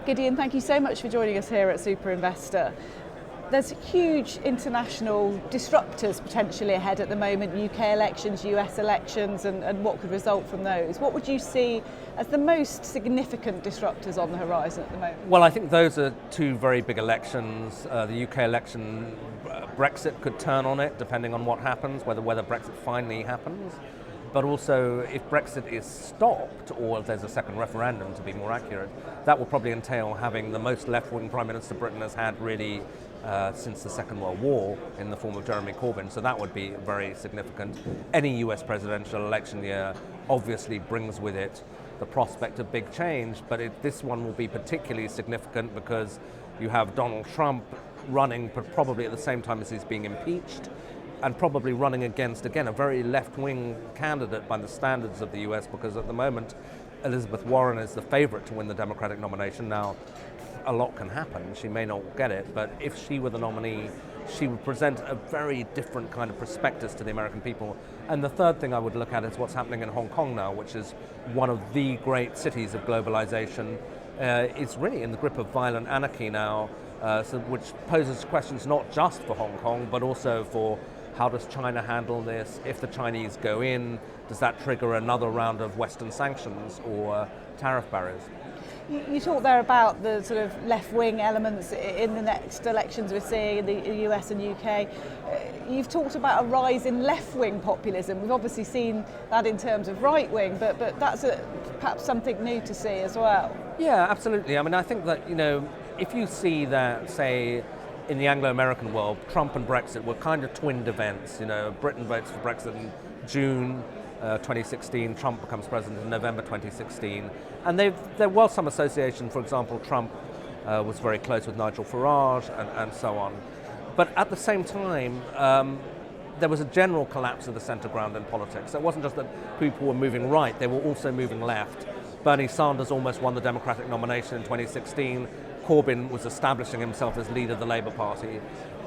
Gideon, thank you so much for joining us here at Super Investor. There's huge international disruptors potentially ahead at the moment, UK elections, US elections, and what could result from those. What would you see as the most significant disruptors on the horizon at the moment? Well, I think those are two very big elections. The UK election, Brexit could turn on it, depending on what happens, whether Brexit finally happens. But also, if Brexit is stopped, or if there's a second referendum, to be more accurate, that will probably entail having the most left-wing Prime Minister Britain has had really since the Second World War, in the form of Jeremy Corbyn, so that would be very significant. Any US presidential election year obviously brings with it the prospect of big change, but this one will be particularly significant because you have Donald Trump running, but probably at the same time as he's being impeached, and probably running against, again, a very left-wing candidate by the standards of the US, because at the moment, Elizabeth Warren is the favorite to win the Democratic nomination. Now, a lot can happen. She may not get it, but if she were the nominee, she would present a very different kind of prospectus to the American people. And the third thing I would look at is what's happening in Hong Kong now, which is one of the great cities of globalization. It's really in the grip of violent anarchy now, which poses questions not just for Hong Kong, but also for how does China handle this? If the Chinese go in, does that trigger another round of Western sanctions or tariff barriers? You talked there about the sort of left-wing elements in the next elections we're seeing in the US and UK. You've talked about a rise in left-wing populism. We've obviously seen that in terms of right-wing, but that's perhaps something new to see as well. Yeah, absolutely. I mean, I think that, if you see that, say, in the Anglo-American world, Trump and Brexit were kind of twinned events. Britain votes for Brexit in June 2016, Trump becomes president in November 2016. And there was some association. For example, Trump was very close with Nigel Farage and so on. But at the same time, there was a general collapse of the centre ground in politics. So it wasn't just that people were moving right, they were also moving left. Bernie Sanders almost won the Democratic nomination in 2016. Corbyn was establishing himself as leader of the Labour Party.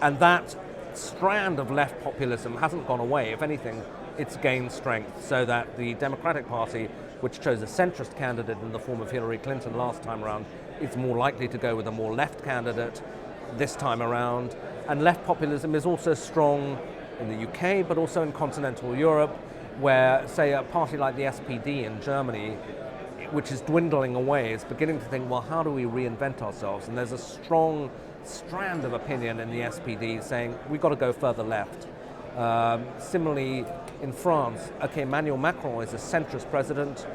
And that strand of left populism hasn't gone away. If anything, it's gained strength, so that the Democratic Party, which chose a centrist candidate in the form of Hillary Clinton last time around, is more likely to go with a more left candidate this time around. And left populism is also strong in the UK, but also in continental Europe, where, say, a party like the SPD in Germany, which is dwindling away, is beginning to think, well, how do we reinvent ourselves? And there's a strong strand of opinion in the SPD saying, we've got to go further left. Similarly, in France, Emmanuel Macron is a centrist president,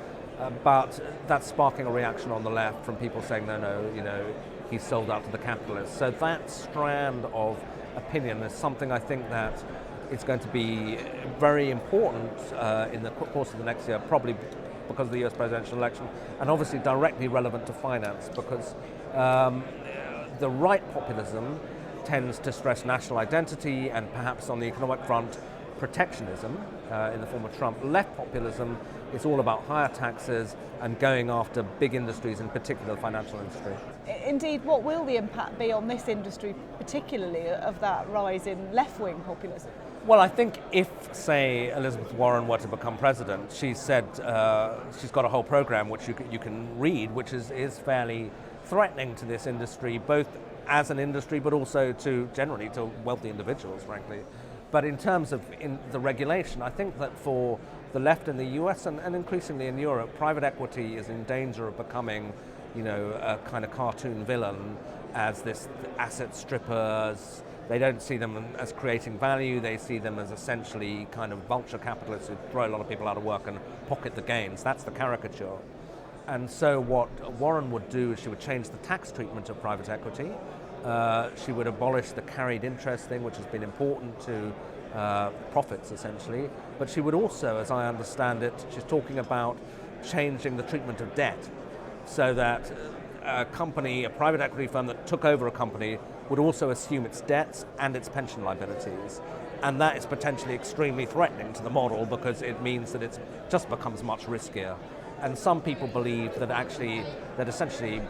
but that's sparking a reaction on the left from people saying, no, he's sold out to the capitalists. So that strand of opinion is something I think that is going to be very important in the course of the next year, probably because of the US presidential election, and obviously directly relevant to finance, because the right populism tends to stress national identity and perhaps on the economic front, protectionism in the form of Trump. Left populism is all about higher taxes and going after big industries, in particular the financial industry. Indeed, what will the impact be on this industry, particularly of that rise in left-wing populism? Well, I think if, say, Elizabeth Warren were to become president, she said she's got a whole program which you can read, which is fairly threatening to this industry, both as an industry, but also generally to wealthy individuals, frankly. But in terms of the regulation, I think that for the left in the US and increasingly in Europe, private equity is in danger of becoming, a kind of cartoon villain as this asset strippers. They don't see them as creating value. They see them as essentially kind of vulture capitalists who throw a lot of people out of work and pocket the gains. That's the caricature. And so what Warren would do is she would change the tax treatment of private equity. She would abolish the carried interest thing, which has been important to profits, essentially. But she would also, as I understand it, she's talking about changing the treatment of debt so that a private equity firm that took over a company would also assume its debts and its pension liabilities. And that is potentially extremely threatening to the model because it means that it just becomes much riskier. And some people believe that essentially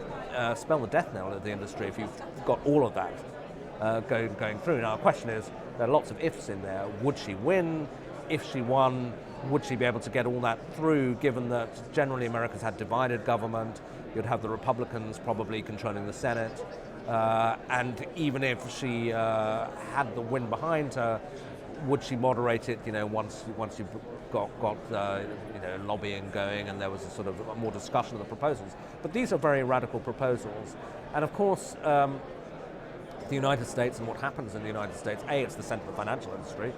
spell the death knell of the industry if you've got all of that going through. Now, the question is, there are lots of ifs in there. Would she win? if she won, would she be able to get all that through, given that generally America's had divided government? You'd have the Republicans probably controlling the Senate, and even if she had the wind behind her, would she moderate it? Once you've got lobbying going, and there was a sort of more discussion of the proposals. But these are very radical proposals, and of course, the United States and what happens in the United States. It's the centre of the financial industry,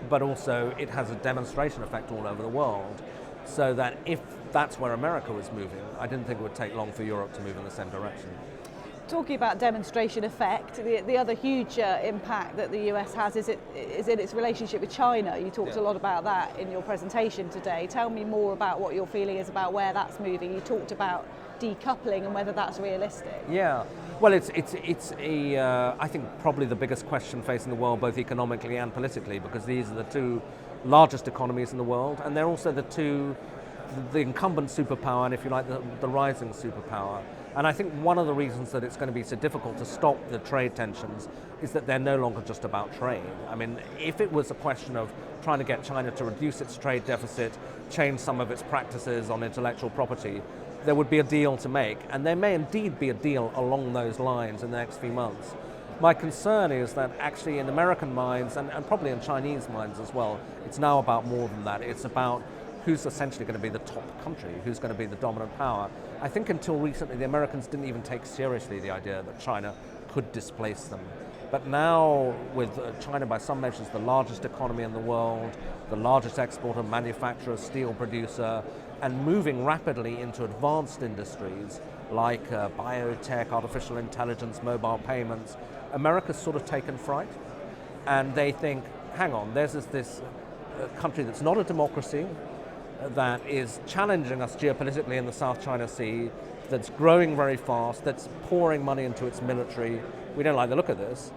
but also it has a demonstration effect all over the world. So that if that's where America was moving, I didn't think it would take long for Europe to move in the same direction. Talking about demonstration effect, the other huge impact that the US has is in its relationship with China. You talked a lot about that in your presentation today. Tell me more about what your feeling is about where that's moving. You talked about decoupling and whether that's realistic. Yeah, well, it's I think probably the biggest question facing the world, both economically and politically, because these are the two largest economies in the world, and they're also the incumbent superpower, and if you like, the rising superpower. And I think one of the reasons that it's going to be so difficult to stop the trade tensions is that they're no longer just about trade. I mean, if it was a question of trying to get China to reduce its trade deficit, change some of its practices on intellectual property, there would be a deal to make, and there may indeed be a deal along those lines in the next few months. My concern is that actually in American minds, and probably in Chinese minds as well, it's now about more than that. It's about who's essentially going to be the top country, who's going to be the dominant power. I think until recently the Americans didn't even take seriously the idea that China could displace them. But now, with China by some measures the largest economy in the world, the largest exporter, manufacturer, steel producer, and moving rapidly into advanced industries like biotech, artificial intelligence, mobile payments, America's sort of taken fright. And they think, hang on, there's this country that's not a democracy, that is challenging us geopolitically in the South China Sea, that's growing very fast, that's pouring money into its military. We don't like the look of this.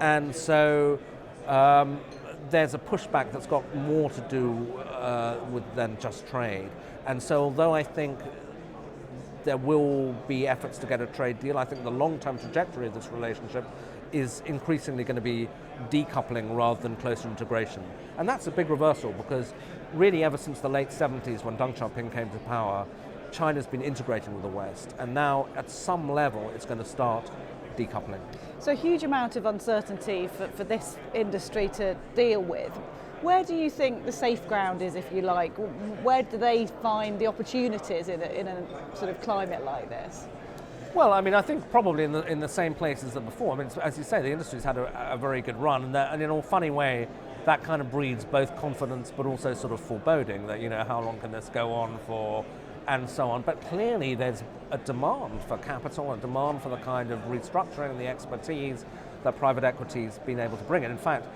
And so there's a pushback that's got more to do than just trade. And so although I think there will be efforts to get a trade deal, I think the long-term trajectory of this relationship is increasingly going to be decoupling rather than closer integration. And that's a big reversal, because really ever since the late 70s when Deng Xiaoping came to power, China's been integrating with the West, and now at some level it's going to start decoupling. So a huge amount of uncertainty for this industry to deal with. Where do you think the safe ground is, if you like? Where do they find the opportunities in a sort of climate like this? Well, I mean, I think probably in the same places as before. I mean, as you say, the industry's had a very good run, and in a funny way, that kind of breeds both confidence but also sort of foreboding that, how long can this go on for, and so on. But clearly there's a demand for capital, a demand for the kind of restructuring and the expertise that private equity's been able to bring. And in fact,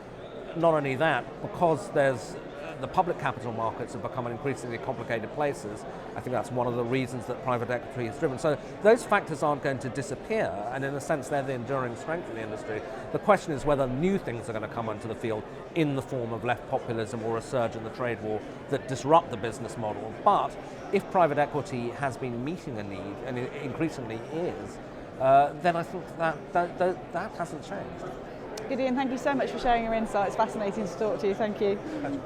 not only that, because the public capital markets have become increasingly complicated places, I think that's one of the reasons that private equity is driven. So those factors aren't going to disappear, and in a sense they're the enduring strength of the industry. The question is whether new things are going to come onto the field in the form of left populism or a surge in the trade war that disrupt the business model. But if private equity has been meeting a need, and it increasingly is, then I think that hasn't changed. Gideon, thank you so much for sharing your insights. Fascinating to talk to you. Thank you. Pleasure.